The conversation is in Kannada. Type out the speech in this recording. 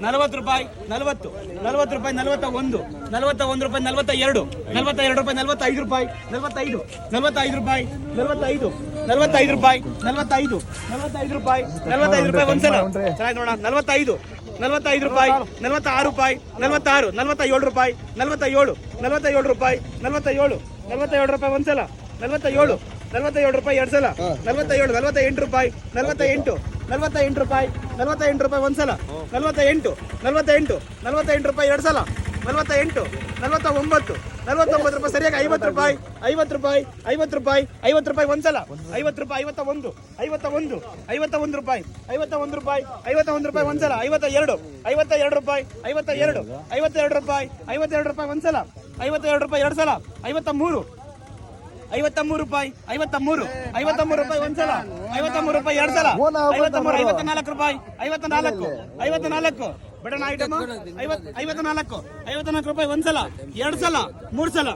40 ರೂಪಾಯಿ 40 40 ರೂಪಾಯಿ 41 41 ರೂಪಾಯಿ 42 42 ರೂಪಾಯಿ 45 ರೂಪಾಯಿ 45 45 ರೂಪಾಯಿ 45 45 ರೂಪಾಯಿ 45 45 ರೂಪಾಯಿ 45 ರೂಪಾಯಿ ಒಂದ್ಸಲ ಚೆನ್ನಾಗಿ ನೋಡೋಣ 45 45 ರೂಪಾಯಿ 46 ರೂಪಾಯಿ 46 47 ರೂಪಾಯಿ 47 47 ರೂಪಾಯಿ 47 47 ರೂಪಾಯಿ ಒಂದ್ಸಲ 47 47 ರೂಪಾಯಿ ಎರಡ್ ಸಲ 47 48 ರೂಪಾಯಿ 48 48 ರೂಪಾಯಿ 48 ರೂಪಾಯಿ ಒಂದ್ಸಲ 48 48 48 ರೂಪಾಯಿ ಎರಡ್ ಸಲ 48 49 49 ರೂಪಾಯಿ ಸರಿಯಾಗಿ 50 ರೂಪಾಯಿ 50 ರೂಪಾಯಿ 50 ರೂಪಾಯಿ 50 ರೂಪಾಯಿ ಒಂದ್ಸಲ 50 ರೂಪಾಯಿ 51 51 51 ರೂಪಾಯಿ 51 ರೂಪಾಯಿ 51 ರೂಪಾಯಿ ಒಂದ್ಸಲ 52 52 ರೂಪಾಯಿ 52 52 ರೂಪಾಯಿ 52 ರೂಪಾಯಿ ಒಂದ್ಸಲ 52 ರೂಪಾಯಿ ಎರಡ್ ಸಲ 53 53 ರೂಪಾಯಿ 53 53 ರೂಪಾಯಿ ಒಂದ್ಸಲ 53 ರೂಪಾಯಿ ಎರಡ್ ಸಲ 53 54 ರೂಪಾಯಿ 54 54 ಬಟನ್ ಐಟಮ್ 54 54 ರೂಪಾಯಿ ಒಂದ್ಸಲ ಎರಡ್ ಸಲ ಮೂರ್ ಸಲ